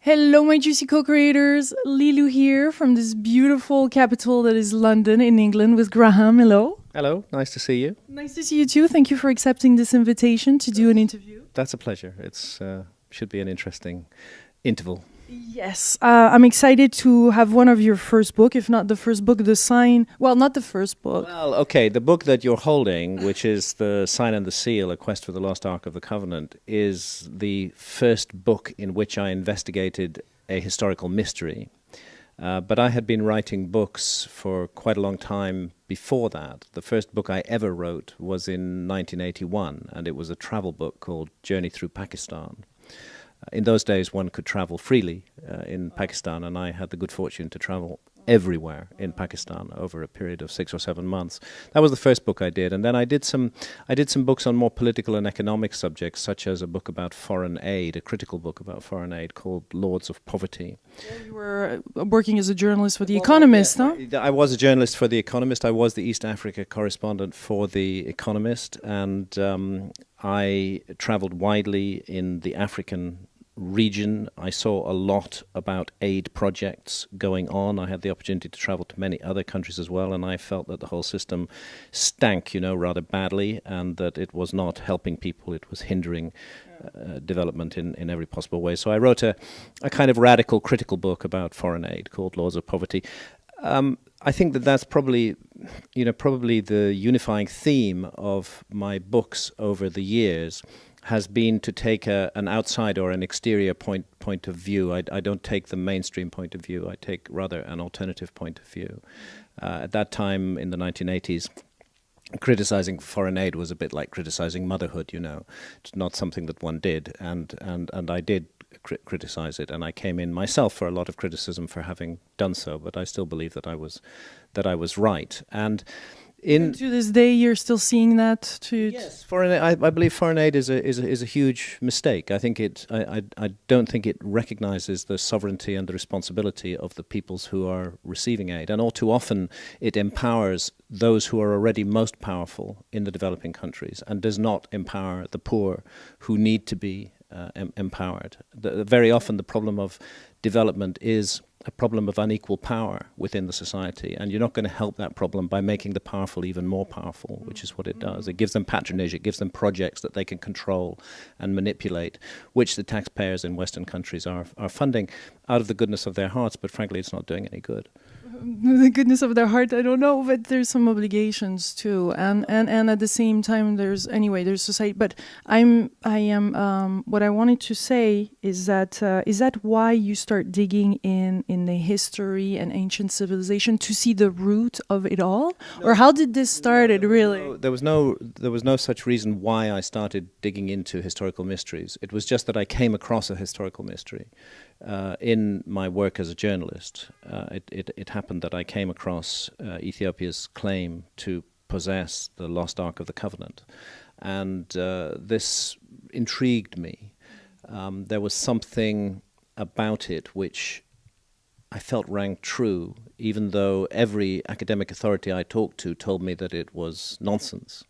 Hello, my juicy co-creators. Lilu here from this beautiful capital that is London in England with Graham. Hello. Hello, nice to see you. Nice to see you too. Thank you for accepting this invitation to do an interview. That's a pleasure. It's should be an interesting interval. Yes, I'm excited to have one of your first book, if not the first book, The Sign. Well, not the first book. Well, okay, the book that you're holding, which is The Sign and the Seal, A Quest for the Lost Ark of the Covenant, is the first book in which I investigated a historical mystery. But I had been writing books for quite a long time before that. The first book I ever wrote was in 1981, and it was a travel book called Journey Through Pakistan. In those days, one could travel freely in Pakistan, and I had the good fortune to travel everywhere in Pakistan over a period of 6 or 7 months. That was the first book I did, and then I did some books on more political and economic subjects, such as a book about foreign aid, a critical book about foreign aid called Lords of Poverty. Yeah, you were working as a journalist for The Economist, huh? I was a journalist for The Economist. I was the East Africa correspondent for The Economist, and I traveled widely in the African region. I saw a lot about aid projects going on. I had the opportunity to travel to many other countries as well, and I felt that the whole system stank, rather badly, and that it was not helping people. It was hindering development in every possible way. So I wrote a kind of radical, critical book about foreign aid called Lords of Poverty. I think that's probably the unifying theme of my books over the years has been to take an outside or an exterior point of view. I don't take the mainstream point of view. I take rather an alternative point of view. At that time in the 1980s, criticizing foreign aid was a bit like criticizing motherhood, It's not something that one did, and I did criticize it, and I came in myself for a lot of criticism for having done so, but I still believe that I was right. And to this day, you're still seeing that. Yes, I believe foreign aid is a huge mistake. I think I don't think it recognizes the sovereignty and the responsibility of the peoples who are receiving aid, and all too often it empowers those who are already most powerful in the developing countries, and does not empower the poor who need to be empowered. Very often the problem of development is a problem of unequal power within the society, and you're not going to help that problem by making the powerful even more powerful, which is what it does. It gives them patronage, it gives them projects that they can control and manipulate, which the taxpayers in Western countries are funding out of the goodness of their hearts, but frankly it's not doing any good. The goodness of their heart, I don't know, but there's some obligations too, and at the same time there's society. But what I wanted to say is that why you start digging in the history and ancient civilization to see the root of it all, or how did this started really? There was no such reason why I started digging into historical mysteries. It was just that I came across a historical mystery. In my work as a journalist, it happened that I came across Ethiopia's claim to possess the lost Ark of the Covenant, and this intrigued me. There was something about it which I felt rang true, even though every academic authority I talked to told me that it was nonsense.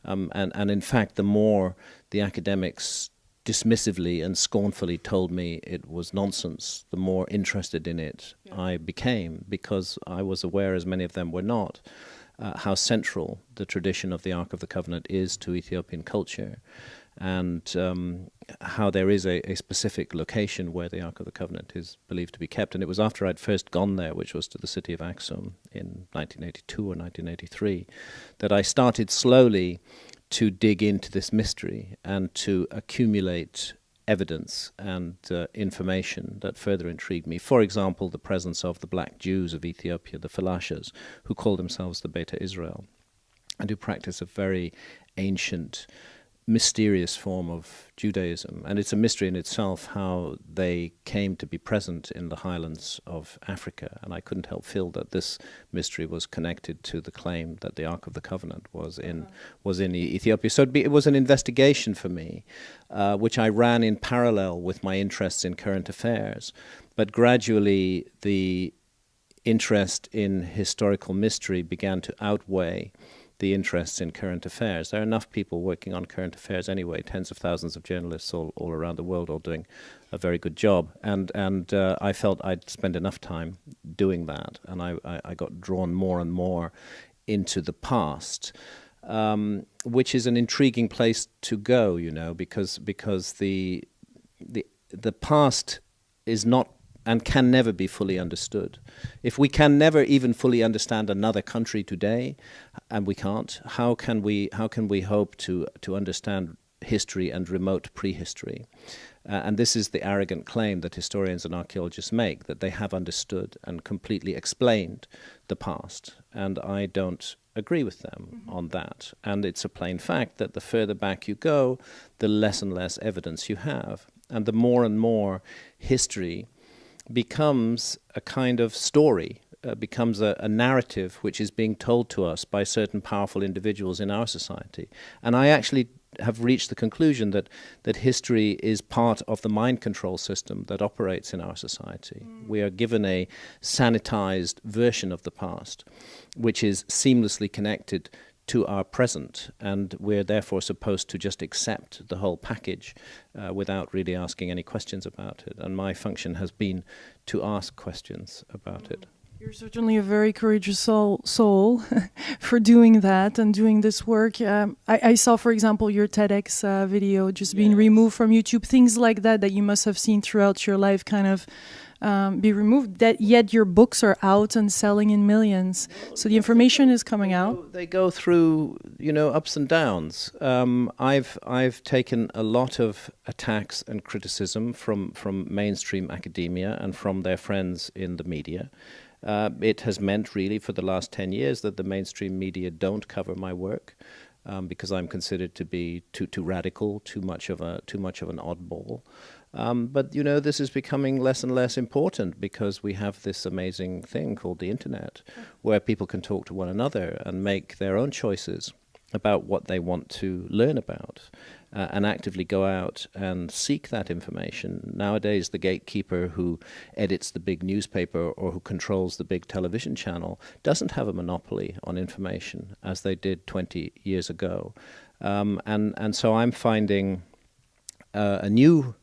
And in fact, the more the academics dismissively and scornfully told me it was nonsense, the more interested in it I became, because I was aware, as many of them were not, how central the tradition of the Ark of the Covenant is to Ethiopian culture, and how there is a specific location where the Ark of the Covenant is believed to be kept. And it was after I'd first gone there, which was to the city of Aksum in 1982 or 1983, that I started slowly to dig into this mystery and to accumulate evidence and information that further intrigued me. For example, the presence of the black Jews of Ethiopia, the Falashas, who call themselves the Beta Israel, and who practice a very ancient mysterious form of Judaism, and it's a mystery in itself how they came to be present in the highlands of Africa, and I couldn't help feel that this mystery was connected to the claim that the Ark of the Covenant was in Ethiopia. So it was an investigation for me, which I ran in parallel with my interests in current affairs, but gradually the interest in historical mystery began to outweigh the interests in current affairs. There are enough people working on current affairs anyway, tens of thousands of journalists all around the world, all doing a very good job. And I felt I'd spend enough time doing that, and I got drawn more and more into the past, which is an intriguing place to go, because the past is not and can never be fully understood. If we can never even fully understand another country today, and we can't, how can we hope to understand history and remote prehistory? And this is the arrogant claim that historians and archaeologists make, that they have understood and completely explained the past. And I don't agree with them on that. And it's a plain fact that the further back you go, the less and less evidence you have. And the more and more history becomes a kind of story, becomes a narrative which is being told to us by certain powerful individuals in our society. And I actually have reached the conclusion that history is part of the mind control system that operates in our society. We are given a sanitized version of the past, which is seamlessly connected to our present, and we're therefore supposed to just accept the whole package without really asking any questions about it. And my function has been to ask questions about it. You're certainly a very courageous soul for doing that and doing this work. I saw, for example, your TEDx video just being removed from YouTube, things like that you must have seen throughout your life kind of be removed, that yet your books are out and selling in millions. So the information is coming out. They go through, ups and downs. I've taken a lot of attacks and criticism from mainstream academia and from their friends in the media. It has meant really for the last 10 years that the mainstream media don't cover my work because I'm considered to be too radical, too much of an oddball. But, this is becoming less and less important because we have this amazing thing called the internet where people can talk to one another and make their own choices about what they want to learn about and actively go out and seek that information. Nowadays, the gatekeeper who edits the big newspaper or who controls the big television channel doesn't have a monopoly on information as they did 20 years ago. And so I'm finding a new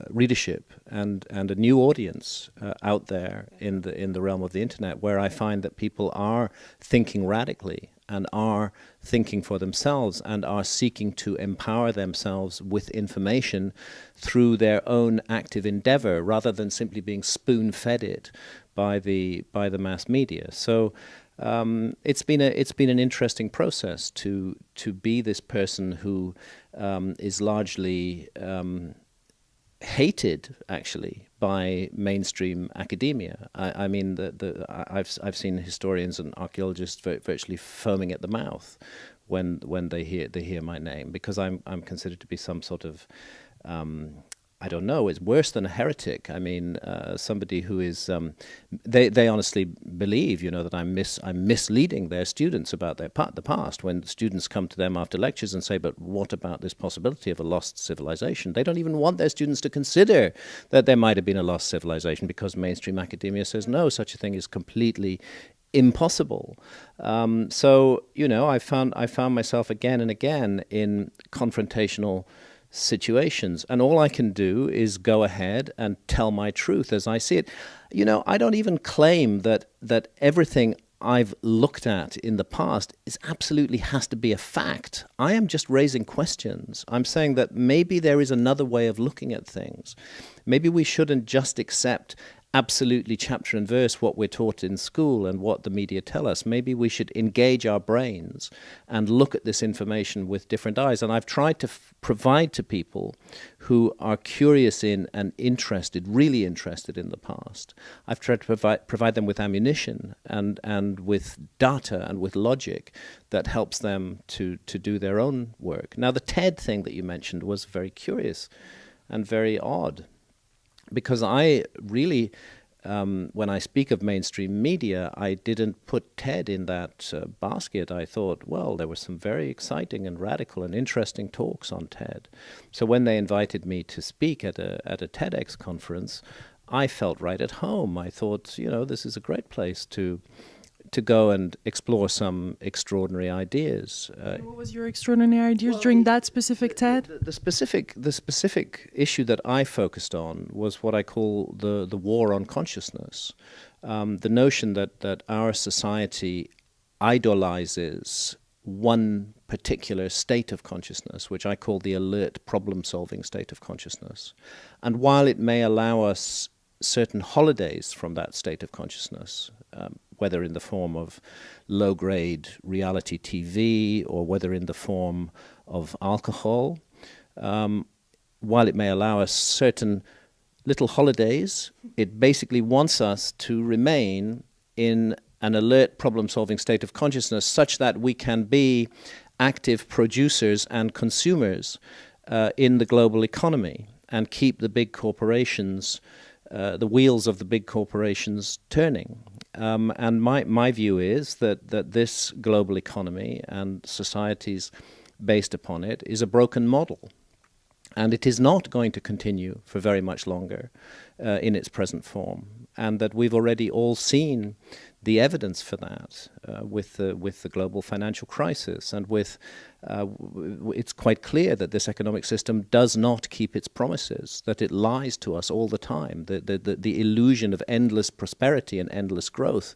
readership and a new audience out there in the realm of the internet, where I find that people are thinking radically and are thinking for themselves and are seeking to empower themselves with information through their own active endeavor rather than simply being spoon-fed it by the mass media. So it's been an interesting process to be this person who is largely hated, actually, by mainstream academia. I mean, I've seen historians and archaeologists virtually foaming at the mouth when they hear my name, because I'm considered to be some sort of I don't know, it's worse than a heretic. I mean, somebody who is, they honestly believe, that I'm misleading their students about the past. When students come to them after lectures and say, but what about this possibility of a lost civilization? They don't even want their students to consider that there might have been a lost civilization, because mainstream academia says, no, such a thing is completely impossible. So, I found myself again and again in confrontational situations, and all I can do is go ahead and tell my truth as I see it. I don't even claim that everything I've looked at in the past absolutely has to be a fact. I am just raising questions. I'm saying that maybe there is another way of looking at things. Maybe we shouldn't just accept absolutely chapter and verse what we're taught in school and what the media tell us. Maybe we should engage our brains and look at this information with different eyes. And I've tried to provide to people who are curious in and interested, really interested in the past. I've tried to provide them with ammunition and with data and with logic that helps them to do their own work. Now, the TED thing that you mentioned was very curious and very odd, because I really, when I speak of mainstream media, I didn't put TED in that basket. I thought, well, there were some very exciting and radical and interesting talks on TED. So when they invited me to speak at a TEDx conference, I felt right at home. I thought, this is a great place to go and explore some extraordinary ideas. What was your extraordinary ideas during that specific TED? The specific issue that I focused on was what I call the war on consciousness. The notion that our society idolizes one particular state of consciousness, which I call the alert problem-solving state of consciousness. And while it may allow us certain holidays from that state of consciousness, whether in the form of low-grade reality TV or whether in the form of alcohol, while it may allow us certain little holidays, it basically wants us to remain in an alert problem-solving state of consciousness such that we can be active producers and consumers in the global economy and keep the big corporations, the wheels of the big corporations turning. And my view is that this global economy and societies based upon it is a broken model. And it is not going to continue for very much longer in its present form. And that we've already all seen the evidence for that with the global financial crisis, and it's quite clear that this economic system does not keep its promises, that it lies to us all the time. The illusion of endless prosperity and endless growth,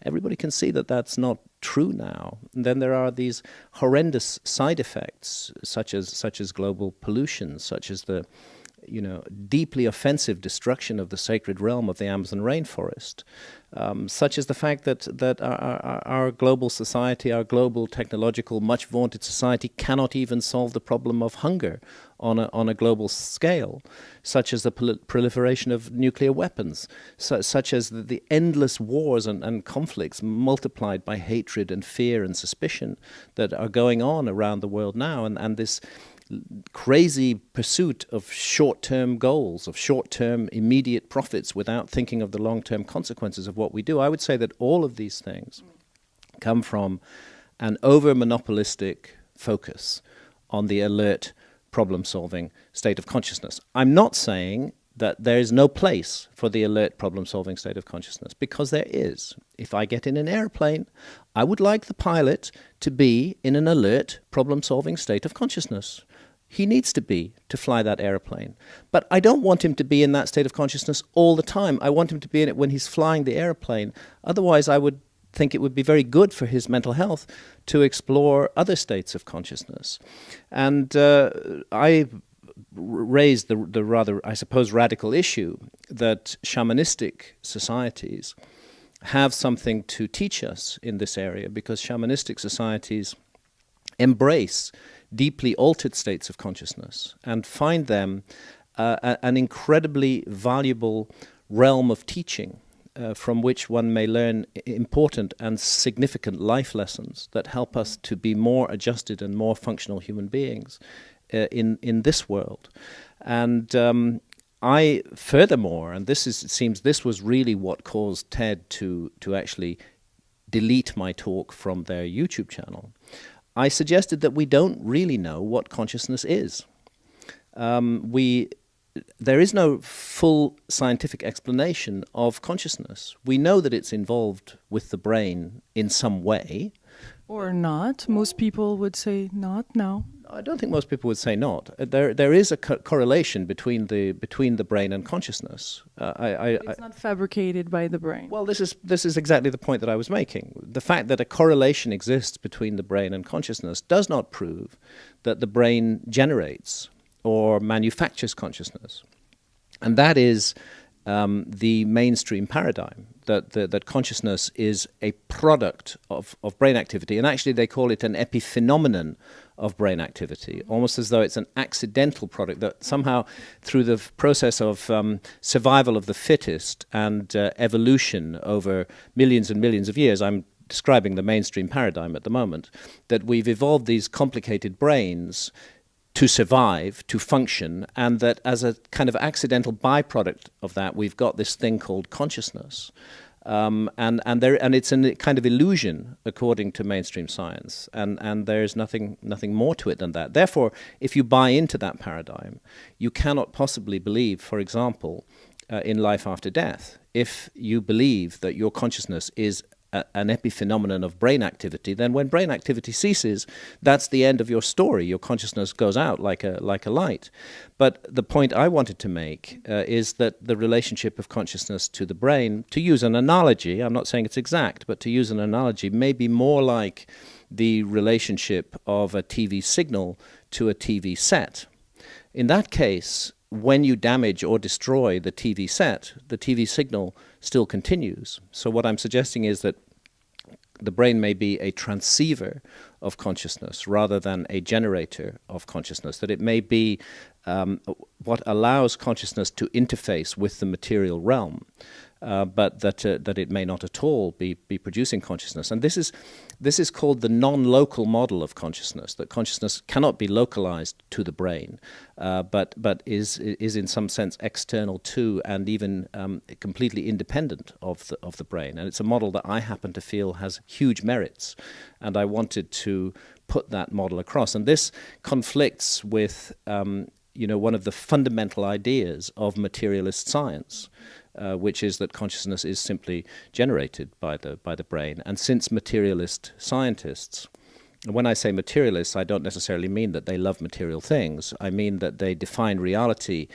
everybody can see that that's not true now. And then there are these horrendous side effects, such as global pollution, such as the deeply offensive destruction of the sacred realm of the Amazon rainforest, such as the fact that our global society, our global technological, much vaunted society cannot even solve the problem of hunger on a global scale, such as the proliferation of nuclear weapons, such as the endless wars and conflicts multiplied by hatred and fear and suspicion that are going on around the world now, and this crazy pursuit of short-term goals, of short-term immediate profits without thinking of the long-term consequences of what we do. I would say that all of these things come from an over-monopolistic focus on the alert problem-solving state of consciousness. I'm not saying that there is no place for the alert problem-solving state of consciousness, because there is. If I get in an airplane, I would like the pilot to be in an alert problem-solving state of consciousness. He needs to be to fly that airplane. But I don't want him to be in that state of consciousness all the time. I want him to be in it when he's flying the airplane. Otherwise, I would think it would be very good for his mental health to explore other states of consciousness. And I raised the rather, I suppose, radical issue that shamanistic societies have something to teach us in this area, because shamanistic societies embrace deeply altered states of consciousness and find them an incredibly valuable realm of teaching from which one may learn important and significant life lessons that help us to be more adjusted and more functional human beings in this world. And I, furthermore, and it seems this was really what caused TED to actually delete my talk from their YouTube channel, I suggested that we don't really know what consciousness is. There is no full scientific explanation of consciousness. We know that it's involved with the brain in some way. Or not. Most people would say not, no. I don't think most people would say not. There is a correlation between the brain and consciousness. It's not fabricated by the brain. Well, this is exactly the point that I was making. The fact that a correlation exists between the brain and consciousness does not prove that the brain generates or manufactures consciousness. And that is the mainstream paradigm, that consciousness is a product of brain activity. And actually they call it an epiphenomenon of brain activity, almost as though it's an accidental product, that somehow through the process of survival of the fittest and evolution over millions and millions of years, I'm describing the mainstream paradigm at the moment, that we've evolved these complicated brains to survive, to function, and that as a kind of accidental byproduct of that, we've got this thing called consciousness. And it's a kind of illusion, according to mainstream science, and there's nothing more to it than that. Therefore, if you buy into that paradigm, you cannot possibly believe, for example, in life after death. If you believe that your consciousness is an epiphenomenon of brain activity, then when brain activity ceases, that's the end of your story. Your consciousness goes out like a light. But the point I wanted to make is that the relationship of consciousness to the brain, to use an analogy, I'm not saying it's exact, but to use an analogy, may be more like the relationship of a TV signal to a TV set. In that case, when you damage or destroy the TV set, the TV signal still continues. So what I'm suggesting is that the brain may be a transceiver of consciousness rather than a generator of consciousness, that it may be what allows consciousness to interface with the material realm, but that it may not at all be producing consciousness. And this is called the non-local model of consciousness, that consciousness cannot be localized to the brain, but is in some sense external to and even completely independent of the brain. And it's a model that I happen to feel has huge merits, and I wanted to put that model across. And this conflicts with one of the fundamental ideas of materialist science, which is that consciousness is simply generated by the brain. And since materialist scientists, and when I say materialists, I don't necessarily mean that they love material things. I mean that they define reality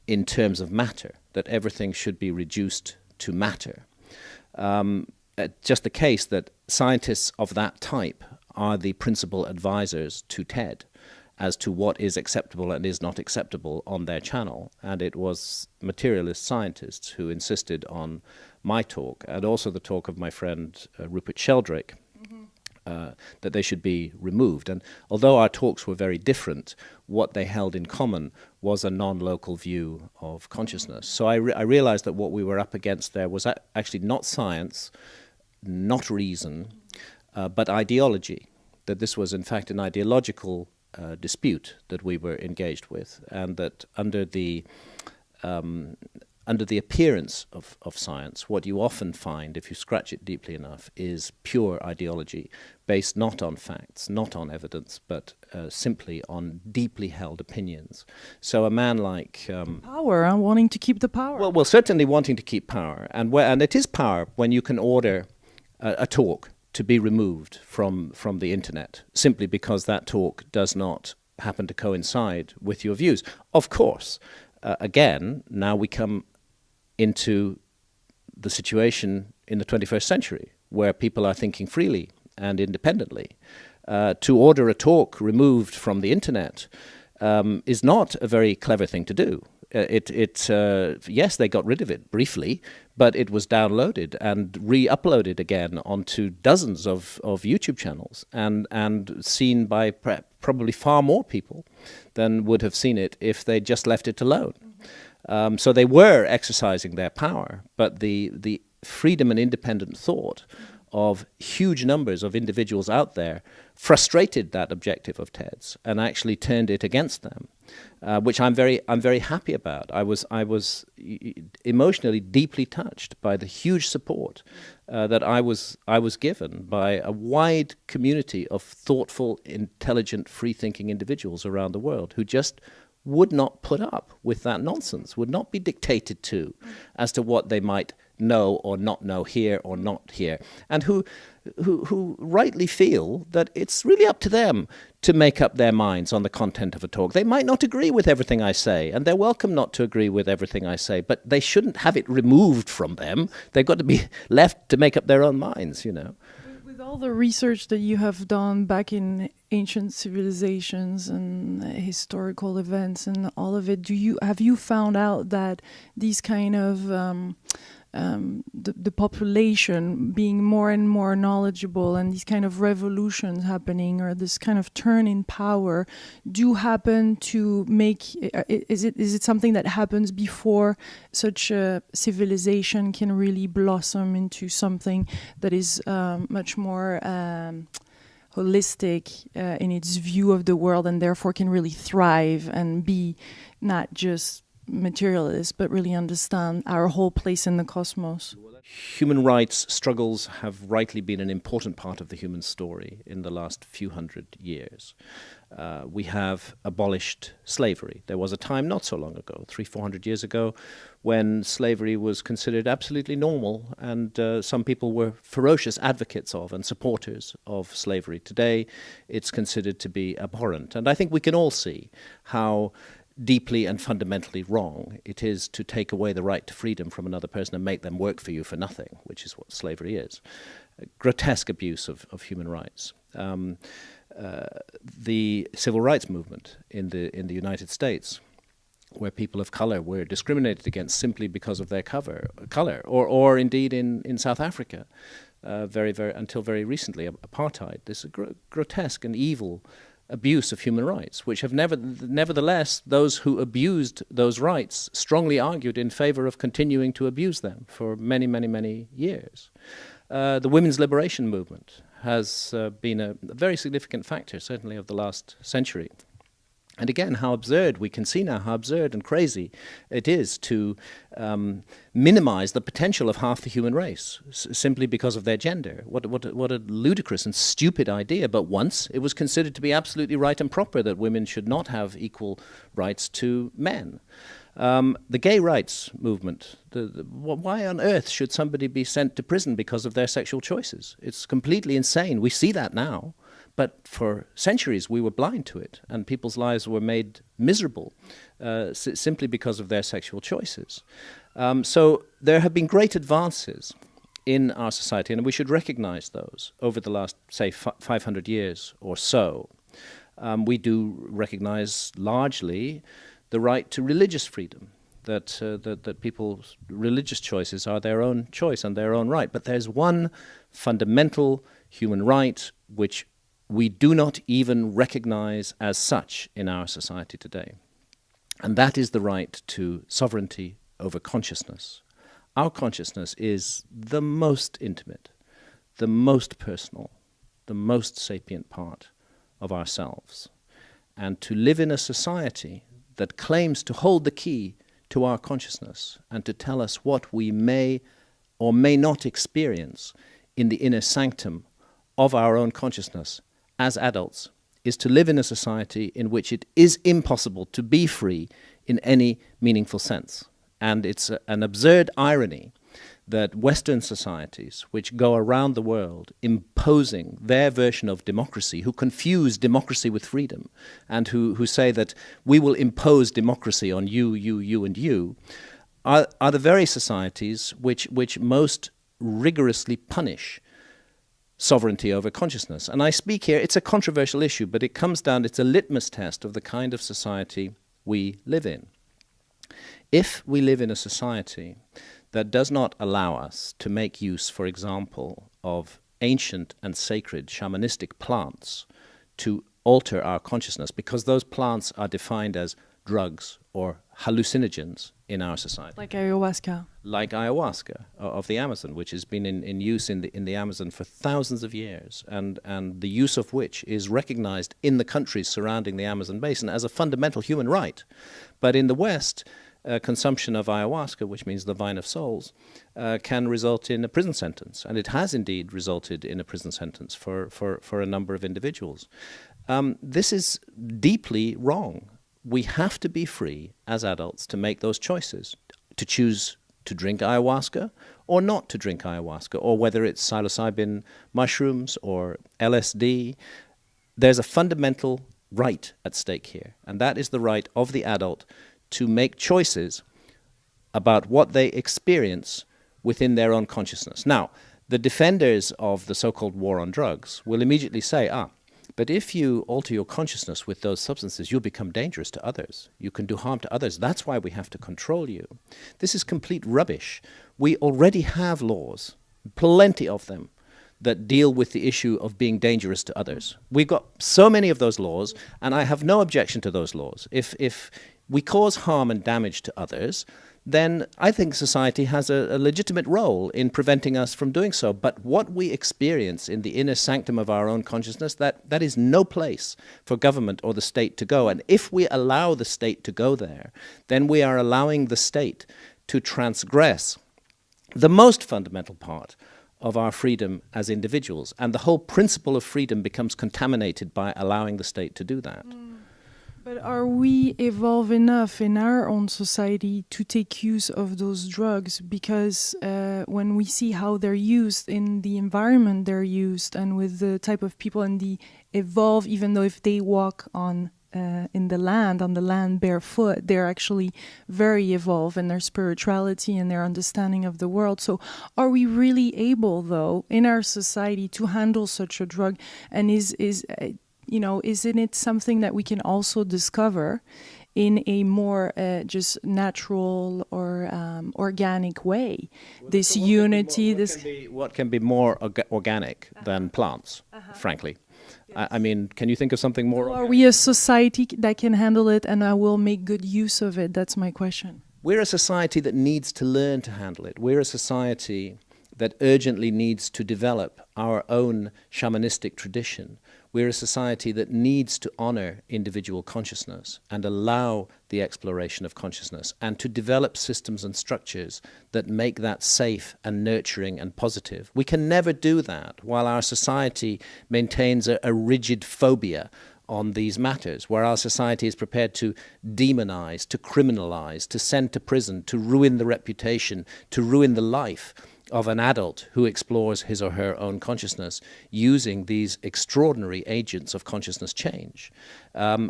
in terms of matter, that everything should be reduced to matter. Just the case that scientists of that type are the principal advisors to TED as to what is acceptable and is not acceptable on their channel. And it was materialist scientists who insisted on my talk, and also the talk of my friend Rupert Sheldrake, that they should be removed. And although our talks were very different, what they held in common was a non-local view of consciousness. So I realized that what we were up against there was actually not science, not reason, but ideology, that this was in fact an ideological dispute that we were engaged with, and that under the appearance of science, what you often find, if you scratch it deeply enough, is pure ideology, based not on facts, not on evidence, but simply on deeply held opinions. So a man like power, and wanting to keep the power. Well, certainly wanting to keep power, and it is power when you can order a talk to be removed from the internet, simply because that talk does not happen to coincide with your views. Of course, again, now we come into the situation in the 21st century, where people are thinking freely and independently. To order a talk removed from the internet is not a very clever thing to do. Yes, they got rid of it briefly, but it was downloaded and re-uploaded again onto dozens of YouTube channels, and seen by probably far more people than would have seen it if they just left it alone. So they were exercising their power, but the freedom and independent thought of huge numbers of individuals out there frustrated that objective of TED's and actually turned it against them, which I'm very happy about. I was emotionally deeply touched by the huge support that I was given by a wide community of thoughtful, intelligent, free-thinking individuals around the world who just would not put up with that nonsense, would not be dictated to as to what they might know or not know here or not here, and who rightly feel that it's really up to them to make up their minds on the content of a talk. They might not agree with everything I say, and they're welcome not to agree with everything I say, but they shouldn't have it removed from them. They've got to be left to make up their own minds, you know. With all the research that you have done back in ancient civilizations and historical events and all of it, have you found out that these kind of the population being more and more knowledgeable and these kind of revolutions happening or this kind of turn in power do happen to make, is it something that happens before such a civilization can really blossom into something that is much more holistic in its view of the world, and therefore can really thrive and be not just materialist, but really understand our whole place in the cosmos? Human rights struggles have rightly been an important part of the human story in the last few hundred years. We have abolished slavery. There was a time not so long ago, 300-400 years ago, when slavery was considered absolutely normal, and some people were ferocious advocates of and supporters of slavery. Today, it's considered to be abhorrent. And I think we can all see how deeply and fundamentally wrong it is to take away the right to freedom from another person and make them work for you for nothing, which is what slavery is. A grotesque abuse of human rights. The civil rights movement in the United States, where people of color were discriminated against simply because of their color, or indeed in South Africa, until very recently, apartheid. This is a grotesque and evil abuse of human rights, which have nevertheless, those who abused those rights strongly argued in favor of continuing to abuse them for many, many, many years. The women's liberation movement has been a very significant factor, certainly of the last century. And again, how absurd, we can see now how absurd and crazy it is to minimize the potential of half the human race simply because of their gender. What a ludicrous and stupid idea. But once it was considered to be absolutely right and proper that women should not have equal rights to men. The gay rights movement, why on earth should somebody be sent to prison because of their sexual choices? It's completely insane. We see that now. But for centuries we were blind to it, and people's lives were made miserable simply because of their sexual choices. So there have been great advances in our society, and we should recognize those over the last, say, 500 years or so. We do recognize largely the right to religious freedom, that people's religious choices are their own choice and their own right. But there's one fundamental human right which we do not even recognize as such in our society today. And that is the right to sovereignty over consciousness. Our consciousness is the most intimate, the most personal, the most sapient part of ourselves. And to live in a society that claims to hold the key to our consciousness and to tell us what we may or may not experience in the inner sanctum of our own consciousness as adults, is to live in a society in which it is impossible to be free in any meaningful sense. And it's an absurd irony that Western societies, which go around the world imposing their version of democracy, who confuse democracy with freedom, and who say that we will impose democracy on you, and you, are the very societies which most rigorously punish sovereignty over consciousness. And I speak here, it's a controversial issue, but it comes down, it's a litmus test of the kind of society we live in. If we live in a society that does not allow us to make use, for example, of ancient and sacred shamanistic plants to alter our consciousness, because those plants are defined as drugs or hallucinogens in our society. Like ayahuasca. Like ayahuasca of the Amazon, which has been in use in the Amazon for thousands of years, and the use of which is recognized in the countries surrounding the Amazon basin as a fundamental human right. But in the West, consumption of ayahuasca, which means the vine of souls, can result in a prison sentence. And it has indeed resulted in a prison sentence for a number of individuals. This is deeply wrong. We have to be free as adults to make those choices, to choose to drink ayahuasca or not to drink ayahuasca, or whether it's psilocybin mushrooms or LSD. There's a fundamental right at stake here, and that is the right of the adult to make choices about what they experience within their own consciousness. Now, the defenders of the so-called war on drugs will immediately say, But if you alter your consciousness with those substances, you'll become dangerous to others. You can do harm to others. That's why we have to control you. This is complete rubbish. We already have laws, plenty of them, that deal with the issue of being dangerous to others. We've got so many of those laws, and I have no objection to those laws. If we cause harm and damage to others, then I think society has a legitimate role in preventing us from doing so. But what we experience in the inner sanctum of our own consciousness, that is no place for government or the state to go. And if we allow the state to go there, then we are allowing the state to transgress the most fundamental part of our freedom as individuals. And the whole principle of freedom becomes contaminated by allowing the state to do that. But are we evolved enough in our own society to take use of those drugs? Because when we see how they're used in the environment they're used and with the type of people and the evolve, even though if they walk on the land barefoot, they're actually very evolved in their spirituality and their understanding of the world. So are we really able, though, in our society to handle such a drug? And isn't it something that we can also discover in a more just natural or organic way? This unity, what can be more organic than plants, frankly? Yes. I mean, can you think of something more organic? Are we a society that can handle it and I will make good use of it? That's my question. We're a society that needs to learn to handle it. We're a society that urgently needs to develop our own shamanistic tradition. We're a society that needs to honor individual consciousness and allow the exploration of consciousness and to develop systems and structures that make that safe and nurturing and positive. We can never do that while our society maintains a rigid phobia on these matters, where our society is prepared to demonize, to criminalize, to send to prison, to ruin the reputation, to ruin the life of an adult who explores his or her own consciousness using these extraordinary agents of consciousness change.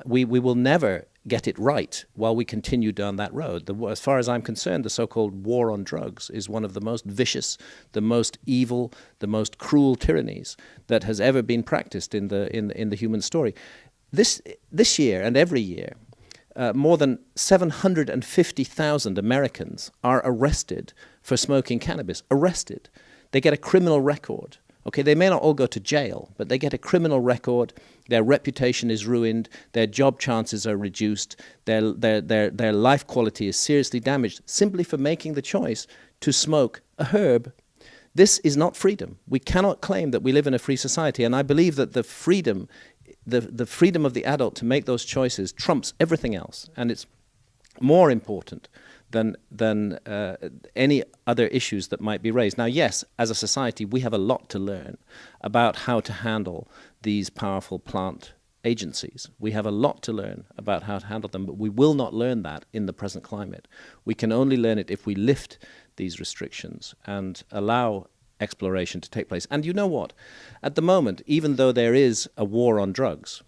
We will never get it right while we continue down that road. As far as I'm concerned, the so-called war on drugs is one of the most vicious, the most evil, the most cruel tyrannies that has ever been practiced in the human story. This year and every year, more than 750,000 Americans are arrested for smoking cannabis. Arrested. They get a criminal record. Okay, they may not all go to jail, but they get a criminal record. Their reputation is ruined. Their job chances are reduced. Their life quality is seriously damaged simply for making the choice to smoke a herb. This is not freedom. We cannot claim that we live in a free society, and I believe that the freedom of the adult to make those choices trumps everything else, and it's more important than any other issues that might be raised. Now, yes, as a society, we have a lot to learn about how to handle these powerful plant agencies. We have a lot to learn about how to handle them, but we will not learn that in the present climate. We can only learn it if we lift these restrictions and allow exploration to take place. And you know what? At the moment, even though there is a war on drugs,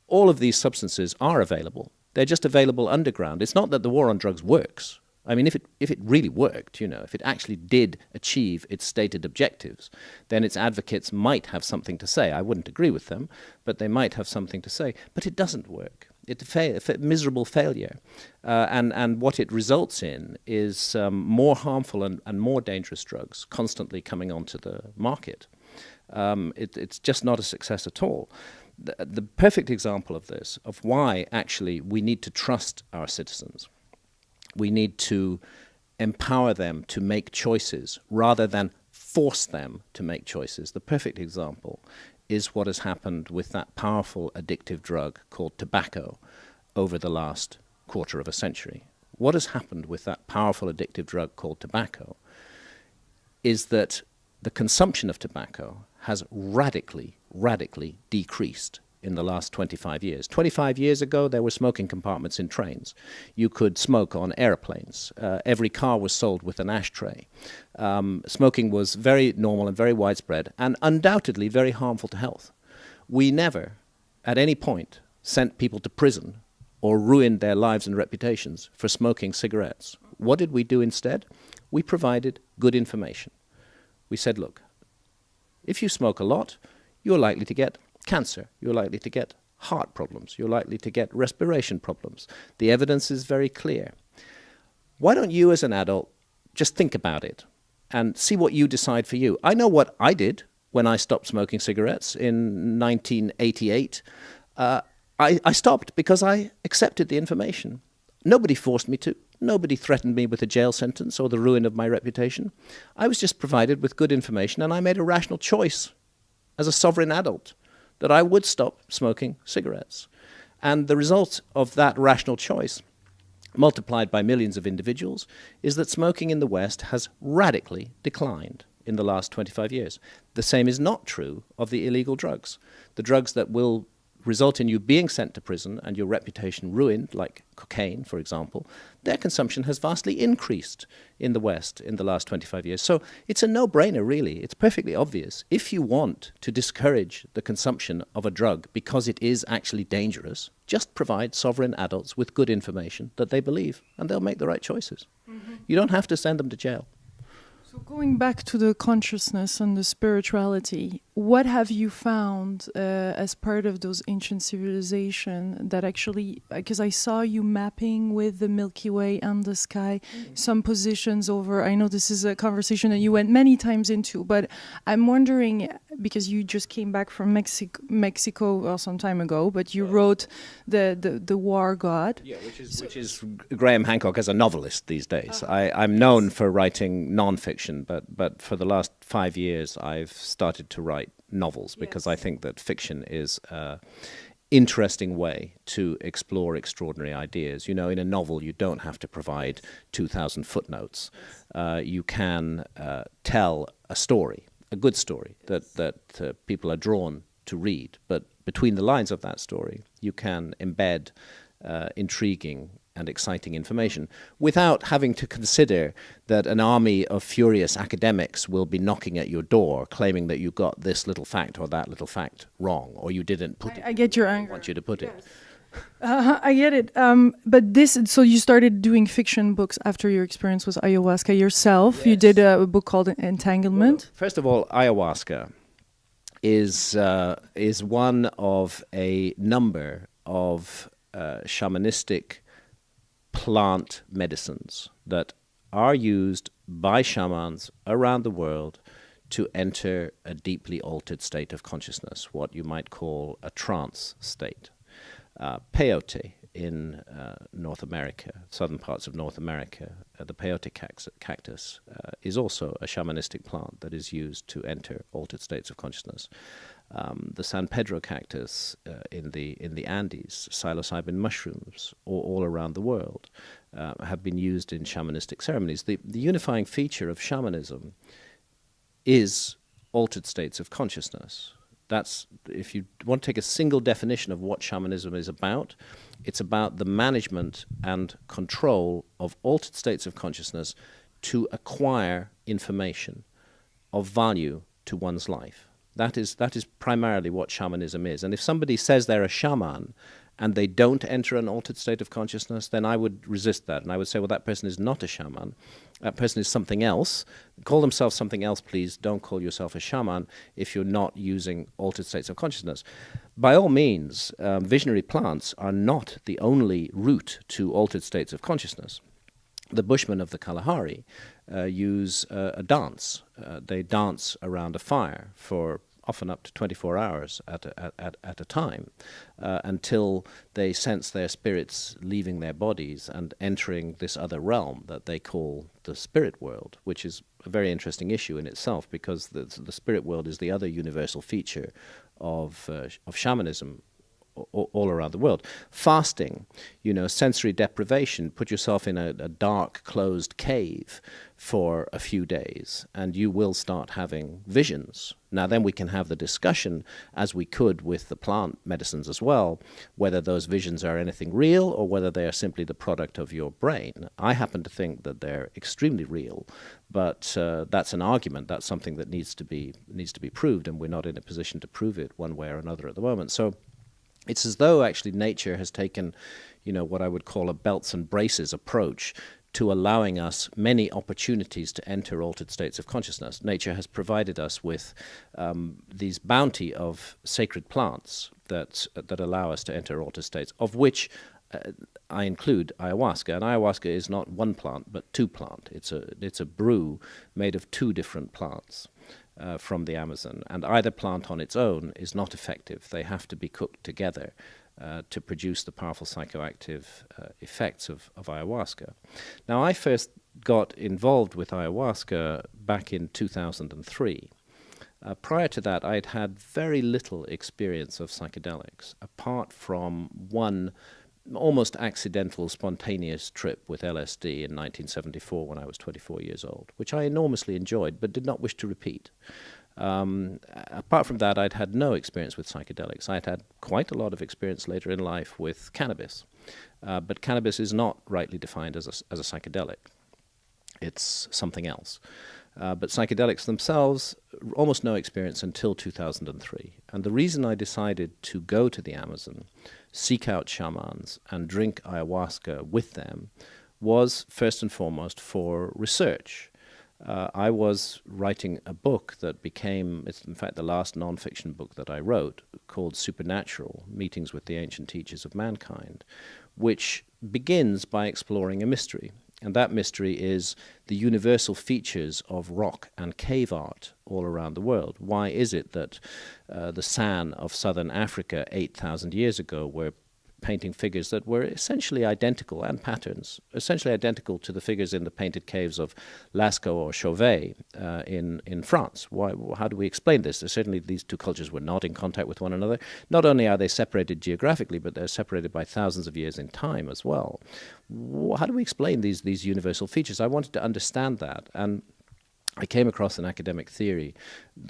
all of these substances are available. They're just available underground. It's not that the war on drugs works. I mean, if it really worked, if it actually did achieve its stated objectives, then its advocates might have something to say. I wouldn't agree with them, but they might have something to say. But it doesn't work. It's a miserable failure. And what it results in is more harmful and more dangerous drugs constantly coming onto the market. It's just not a success at all. The perfect example of this, of why actually we need to trust our citizens, we need to empower them to make choices rather than force them to make choices. The perfect example is what has happened with that powerful addictive drug called tobacco over the last quarter of a century. What has happened with that powerful addictive drug called tobacco is that the consumption of tobacco has radically decreased in the last 25 years. 25 years ago, there were smoking compartments in trains. You could smoke on airplanes. Every car was sold with an ashtray. Smoking was very normal and very widespread and undoubtedly very harmful to health. We never, at any point, sent people to prison or ruined their lives and reputations for smoking cigarettes. What did we do instead? We provided good information. We said, look, if you smoke a lot, you're likely to get cancer. You're likely to get heart problems. You're likely to get respiration problems. The evidence is very clear. Why don't you as an adult just think about it and see what you decide for you? I know what I did when I stopped smoking cigarettes in 1988. I stopped because I accepted the information. Nobody forced me to. Nobody threatened me with a jail sentence or the ruin of my reputation. I was just provided with good information, and I made a rational choice as a sovereign adult that I would stop smoking cigarettes. And the result of that rational choice, multiplied by millions of individuals, is that smoking in the West has radically declined in the last 25 years. The same is not true of the illegal drugs. The drugs that will result in you being sent to prison and your reputation ruined, like cocaine, for example, their consumption has vastly increased in the West in the last 25 years. So it's a no-brainer, really. It's perfectly obvious. If you want to discourage the consumption of a drug because it is actually dangerous, just provide sovereign adults with good information that they believe, and they'll make the right choices. Mm-hmm. You don't have to send them to jail. So going back to the consciousness and the spirituality, what have you found as part of those ancient civilization that actually, because I saw you mapping with the Milky Way and the sky, some positions over, I know this is a conversation that you went many times into, but I'm wondering, because you just came back from Mexico well, some time ago, but you wrote the War God. Yeah, which is Graham Hancock as a novelist these days. I'm known for writing non-fiction, but for the last 5 years I've started to write novels because I think that fiction is an interesting way to explore extraordinary ideas. You know, in a novel you don't have to provide 2,000 footnotes. You can tell a story, a good story that people are drawn to read, but between the lines of that story you can embed intriguing and exciting information without having to consider that an army of furious academics will be knocking at your door claiming that you got this little fact or that little fact wrong, or you didn't put it. I get your anger. I want you to put it. I get it. But so you started doing fiction books after your experience with ayahuasca yourself. Yes. You did a book called Entanglement. Well, first of all, ayahuasca is one of a number of shamanistic plant medicines that are used by shamans around the world to enter a deeply altered state of consciousness, what you might call a trance state. Peyote in North America, southern parts of North America, the peyote cactus is also a shamanistic plant that is used to enter altered states of consciousness. The San Pedro cactus in the Andes, psilocybin mushrooms all around the world have been used in shamanistic ceremonies. The unifying feature of shamanism is altered states of consciousness. That's, if you want to take a single definition of what shamanism is about, it's about the management and control of altered states of consciousness to acquire information of value to one's life. That is primarily what shamanism is. And if somebody says they're a shaman and they don't enter an altered state of consciousness, then I would resist that. And I would say, well, that person is not a shaman. That person is something else. Call themselves something else, please. Don't call yourself a shaman if you're not using altered states of consciousness. By all means, visionary plants are not the only route to altered states of consciousness. The Bushmen of the Kalahari use a dance. They dance around a fire for often up to 24 hours at a time until they sense their spirits leaving their bodies and entering this other realm that they call the spirit world, which is a very interesting issue in itself because the spirit world is the other universal feature of shamanism all around the world. Fasting, sensory deprivation, put yourself in a dark, closed cave for a few days, and you will start having visions. Now then we can have the discussion, as we could with the plant medicines as well, whether those visions are anything real or whether they are simply the product of your brain. I happen to think that they're extremely real, but that's an argument. That's something that needs to be proved, and we're not in a position to prove it one way or another at the moment. So it's as though actually nature has taken, what I would call a belts and braces approach to allowing us many opportunities to enter altered states of consciousness. Nature has provided us with these bounty of sacred plants that allow us to enter altered states, of which I include ayahuasca. And ayahuasca is not one plant, but two plants. It's a brew made of two different plants from the Amazon. And either plant on its own is not effective. They have to be cooked together to produce the powerful psychoactive effects of ayahuasca. Now, I first got involved with ayahuasca back in 2003. Prior to that, I'd had very little experience of psychedelics, apart from one almost accidental, spontaneous trip with LSD in 1974 when I was 24 years old, which I enormously enjoyed but did not wish to repeat. Apart from that, I'd had no experience with psychedelics. I'd had quite a lot of experience later in life with cannabis, but cannabis is not rightly defined as a psychedelic. It's something else. But psychedelics themselves, almost no experience until 2003. And the reason I decided to go to the Amazon, seek out shamans, and drink ayahuasca with them was first and foremost for research. I was writing a book that became, it's in fact the last non-fiction book that I wrote, called Supernatural, Meetings with the Ancient Teachers of Mankind, which begins by exploring a mystery. And that mystery is the universal features of rock and cave art all around the world. Why is it that the San of southern Africa 8,000 years ago were painting figures that were essentially identical, and patterns, essentially identical to the figures in the painted caves of Lascaux or Chauvet in France? How do we explain this? Certainly these two cultures were not in contact with one another. Not only are they separated geographically, but they're separated by thousands of years in time as well. How do we explain these universal features? I wanted to understand that, and I came across an academic theory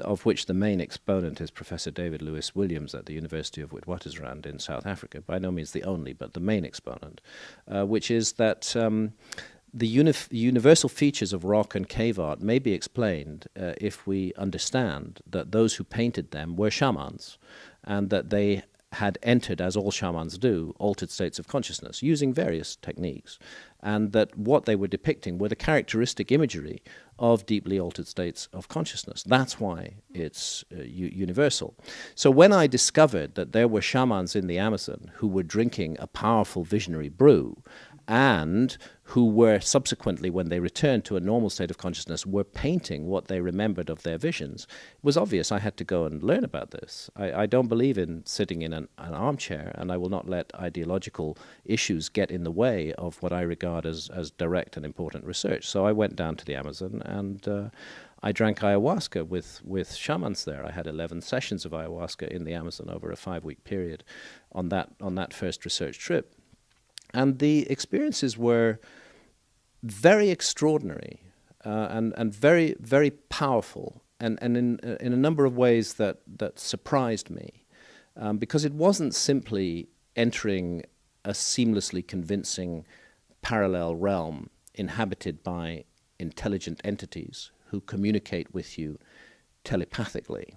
of which the main exponent is Professor David Lewis Williams at the University of Witwatersrand in South Africa, by no means the only, but the main exponent, which is that the universal features of rock and cave art may be explained if we understand that those who painted them were shamans, and that they had entered, as all shamans do, altered states of consciousness using various techniques, and that what they were depicting were the characteristic imagery of deeply altered states of consciousness. That's why it's universal. So when I discovered that there were shamans in the Amazon who were drinking a powerful visionary brew, and who were subsequently, when they returned to a normal state of consciousness, were painting what they remembered of their visions, it was obvious I had to go and learn about this. I don't believe in sitting in an armchair, and I will not let ideological issues get in the way of what I regard as direct and important research. So I went down to the Amazon, and I drank ayahuasca with shamans there. I had 11 sessions of ayahuasca in the Amazon over a 5-week period on that first research trip. And the experiences were very extraordinary and very, very powerful, and in a number of ways that surprised me, because it wasn't simply entering a seamlessly convincing parallel realm inhabited by intelligent entities who communicate with you telepathically.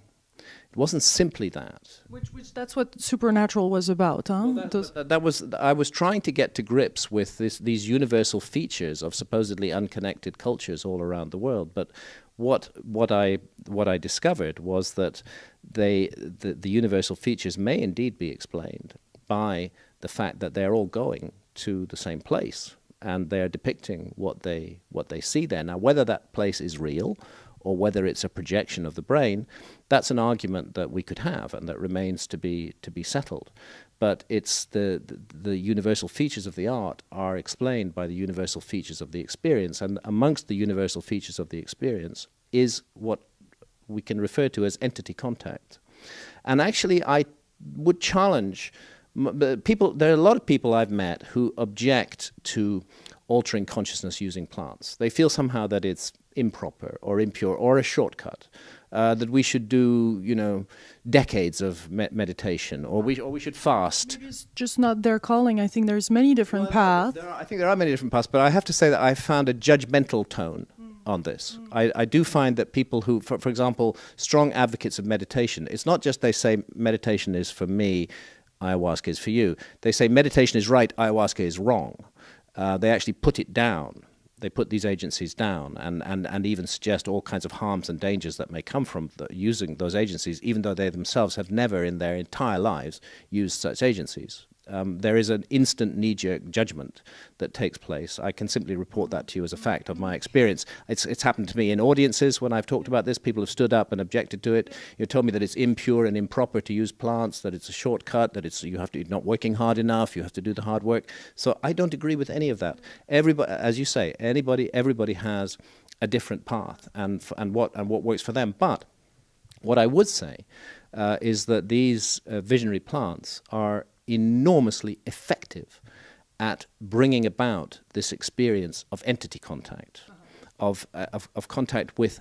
It wasn't simply that. Which that's what Supernatural was about, huh? Well, I was trying to get to grips with these universal features of supposedly unconnected cultures all around the world. But what I discovered was that the universal features may indeed be explained by the fact that they're all going to the same place, and they're depicting what they see there. Now, whether that place is real or whether it's a projection of the brain, that's an argument that we could have and that remains to be settled. But it's the universal features of the art are explained by the universal features of the experience, and amongst the universal features of the experience is what we can refer to as entity contact. And actually, I would challenge people. There are a lot of people I've met who object to altering consciousness using plants. They feel somehow that it's improper or impure or a shortcut, that we should do, decades of meditation, or we should fast. Maybe it's just not their calling. I think there's many different paths. I think there are many different paths, but I have to say that I found a judgmental tone on this. I do find that people who, for example, strong advocates of meditation, it's not just they say meditation is for me, ayahuasca is for you. They say meditation is right, ayahuasca is wrong. They actually put it down They put these agencies down and even suggest all kinds of harms and dangers that may come from using those agencies, even though they themselves have never in their entire lives used such agencies. There is an instant knee-jerk judgment that takes place. I can simply report that to you as a fact of my experience. It's happened to me in audiences when I've talked about this. People have stood up and objected to it. You told me that it's impure and improper to use plants, that it's a shortcut, that you're not working hard enough, you have to do the hard work. So I don't agree with any of that. Everybody, as you say, everybody has a different path and what works for them. But what I would say is that these visionary plants are enormously effective at bringing about this experience of entity contact, of contact with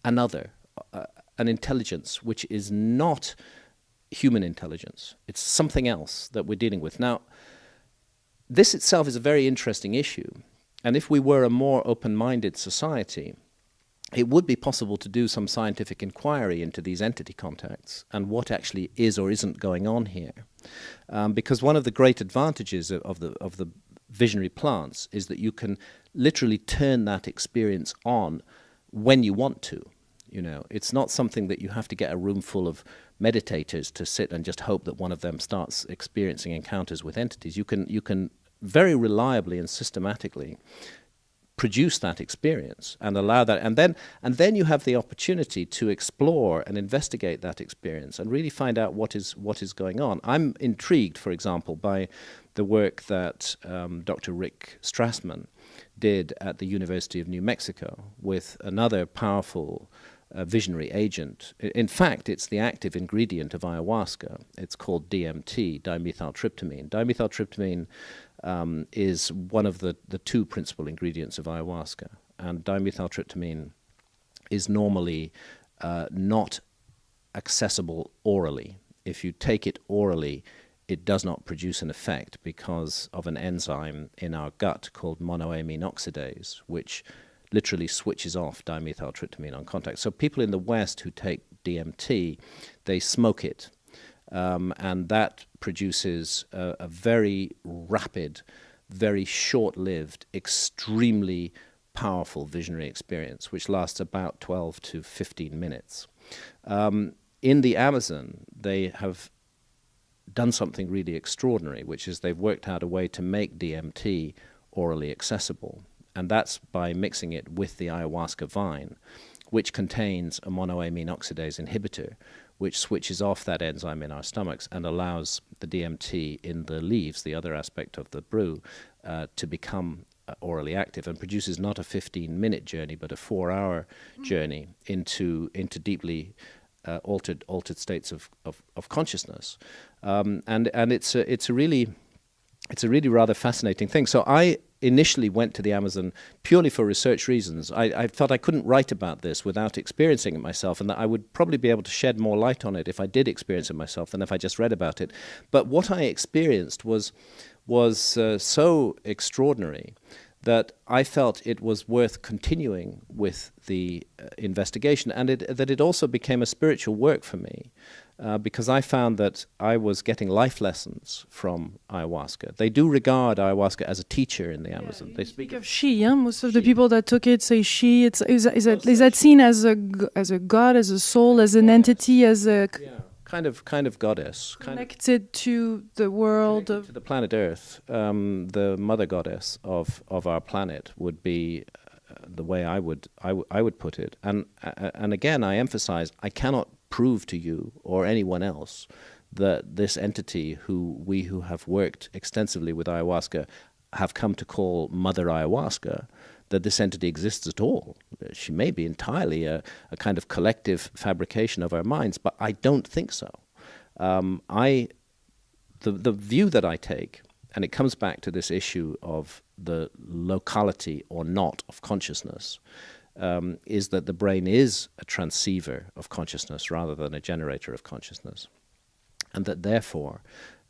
another, an intelligence which is not human intelligence. It's something else that we're dealing with. Now, this itself is a very interesting issue, and if we were a more open-minded society, it would be possible to do some scientific inquiry into these entity contacts and what actually is or isn't going on here. Because one of the great advantages of the visionary plants is that you can literally turn that experience on when you want to. You know, it's not something that you have to get a room full of meditators to sit and just hope that one of them starts experiencing encounters with entities. You can very reliably and systematically produce that experience and allow that, and then you have the opportunity to explore and investigate that experience and really find out what is going on. I'm intrigued, for example, by the work that Dr. Rick Strassman did at the University of New Mexico with another powerful visionary agent. In fact, it's the active ingredient of ayahuasca. It's called DMT, dimethyltryptamine. Dimethyltryptamine is one of the two principal ingredients of ayahuasca, and dimethyltryptamine is normally not accessible orally. If you take it orally, it does not produce an effect because of an enzyme in our gut called monoamine oxidase, which literally switches off dimethyltryptamine on contact. So people in the West who take DMT, they smoke it. And that produces a very rapid, very short-lived, extremely powerful visionary experience, which lasts about 12 to 15 minutes. In the Amazon, they have done something really extraordinary, which is they've worked out a way to make DMT orally accessible. And that's by mixing it with the ayahuasca vine, which contains a monoamine oxidase inhibitor, which switches off that enzyme in our stomachs and allows the DMT in the leaves, the other aspect of the brew, to become orally active, and produces not a 15-minute journey, but a 4-hour journey into deeply altered states of consciousness. And it's a really rather fascinating thing. So I initially went to the Amazon purely for research reasons. I felt I couldn't write about this without experiencing it myself, and that I would probably be able to shed more light on it if I did experience it myself than if I just read about it. But what I experienced was so extraordinary that I felt it was worth continuing with the investigation, and that it also became a spiritual work for me. Because I found that I was getting life lessons from ayahuasca. They do regard ayahuasca as a teacher in the Amazon. They speak of she. Yeah? Most of the people that took it say she. Is that seen as a god, as a soul, as an entity, as a kind of goddess, connected to the world, to the planet Earth. The mother goddess of our planet would be the way I would put it. And again, I emphasize, I cannot prove to you or anyone else that this entity who have worked extensively with ayahuasca have come to call Mother Ayahuasca, that this entity exists at all. She may be entirely a kind of collective fabrication of our minds, but I don't think so. The view that I take, and it comes back to this issue of the locality or not of consciousness, is that the brain is a transceiver of consciousness rather than a generator of consciousness, and that therefore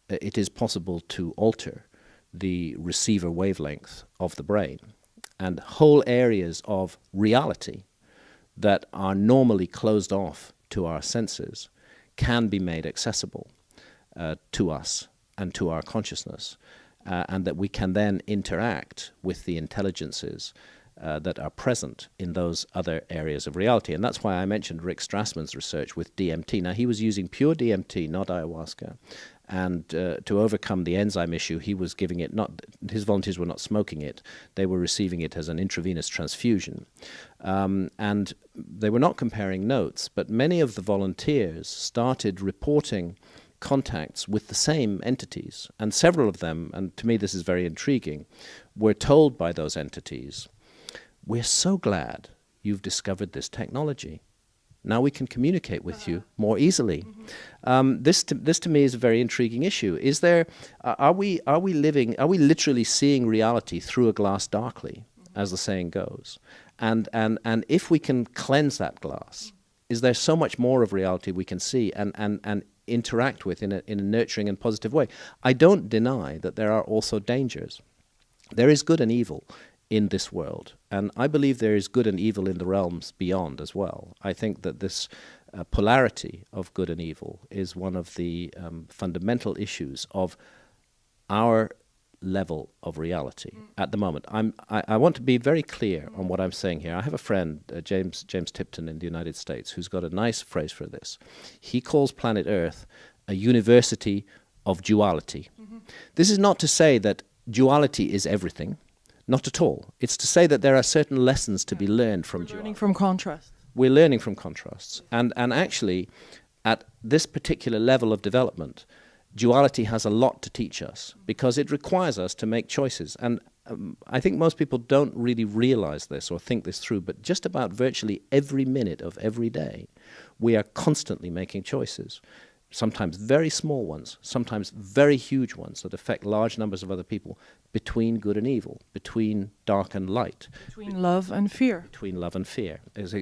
it is possible to alter the receiver wavelength of the brain, and whole areas of reality that are normally closed off to our senses can be made accessible to us and to our consciousness, and that we can then interact with the intelligences that are present in those other areas of reality. And that's why I mentioned Rick Strassman's research with DMT. Now, he was using pure DMT, not ayahuasca. And to overcome the enzyme issue, he was giving it not, his volunteers were not smoking it, they were receiving it as an intravenous transfusion. And they were not comparing notes, but many of the volunteers started reporting contacts with the same entities. And several of them, and to me this is very intriguing, were told by those entities, "We're so glad you've discovered this technology. Now we can communicate with you more easily." This to me is a very intriguing issue. Is there, are we literally seeing reality through a glass darkly, as the saying goes? And if we can cleanse that glass, is there so much more of reality we can see and interact with in a nurturing and positive way? I don't deny that there are also dangers. There is good and evil in this world, and I believe there is good and evil in the realms beyond as well. I think that this polarity of good and evil is one of the fundamental issues of our level of reality at the moment. I want to be very clear on what I'm saying here. I have a friend, James Tipton in the United States, who's got a nice phrase for this. He calls planet Earth a university of duality. This is not to say that duality is everything. Not at all. It's to say that there are certain lessons to be learned from duality. Learning from contrast. We're learning from contrasts. And actually, at this particular level of development, duality has a lot to teach us because it requires us to make choices. And I think most people don't really realize this or think this through, but just about virtually every minute of every day, we are constantly making choices. Sometimes very small ones, sometimes very huge ones that affect large numbers of other people, between good and evil, between dark and light. Between love and fear. Between love and fear. Is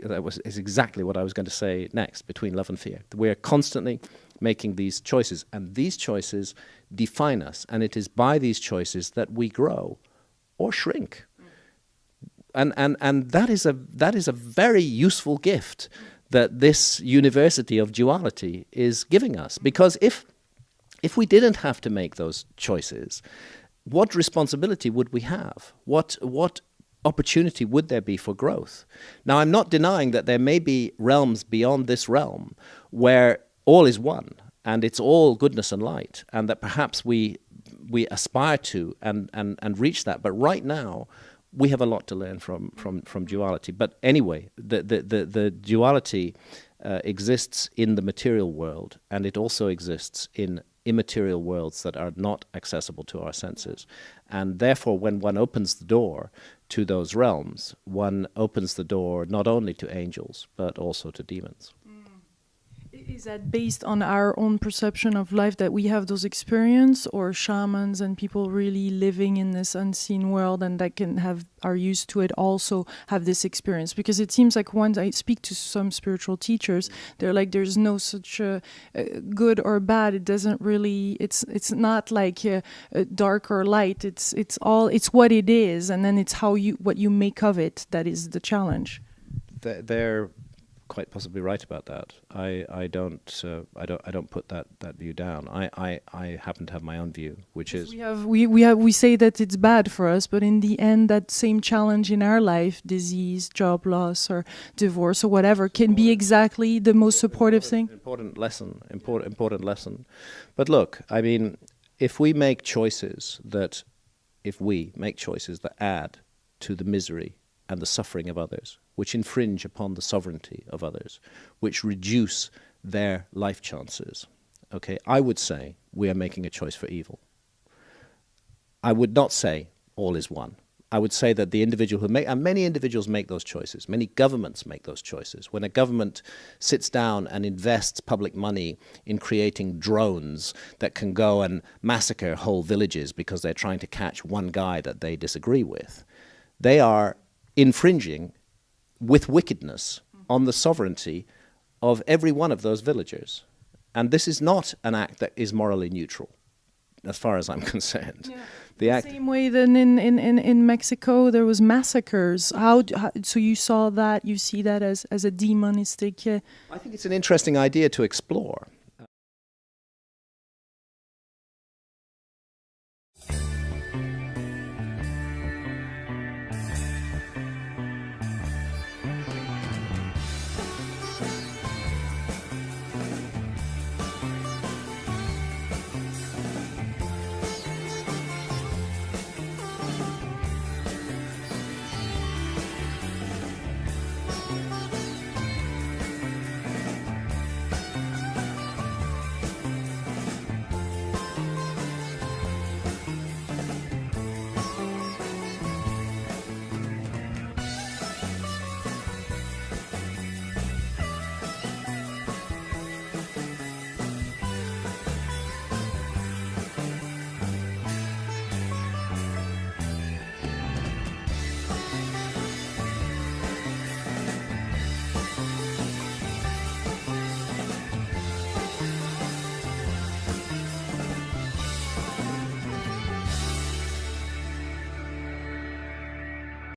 exactly what I was going to say next, between love and fear. We're constantly making these choices, and these choices define us, and it is by these choices that we grow or shrink. And that is a very useful gift that this university of duality is giving us. Because if we didn't have to make those choices, what responsibility would we have? What opportunity would there be for growth? Now, I'm not denying that there may be realms beyond this realm where all is one and it's all goodness and light, and that perhaps we aspire to and reach that. But right now, we have a lot to learn from duality. But anyway, the duality exists in the material world, and it also exists in immaterial worlds that are not accessible to our senses. And therefore, when one opens the door to those realms, one opens the door not only to angels, but also to demons. Is that based on our own perception of life that we have those experiences, or shamans and people really living in this unseen world and that are used to it also have this experience? Because it seems like when I speak to some spiritual teachers, they're like, there's no such good or bad. It doesn't really, it's not like dark or light. It's what it is, and then it's what you make of it that is the challenge. They're quite possibly right about that. I don't put that view down. I happen to have my own view, which is we say that it's bad for us, but in the end, that same challenge in our life, disease, job loss, or divorce, or whatever, can be exactly the most supportive thing. Important lesson. But look, I mean, if we make choices that add to the misery and the suffering of others, which infringe upon the sovereignty of others, which reduce their life chances, okay, I would say we are making a choice for evil. I would not say all is one. I would say that the individual and many individuals make those choices, many governments make those choices. When a government sits down and invests public money in creating drones that can go and massacre whole villages because they're trying to catch one guy that they disagree with, they are infringing with wickedness on the sovereignty of every one of those villagers. And this is not an act that is morally neutral, as far as I'm concerned. Yeah. The same way then in Mexico there was massacres. So you saw that, you see that as a demonistic... I think it's an interesting idea to explore.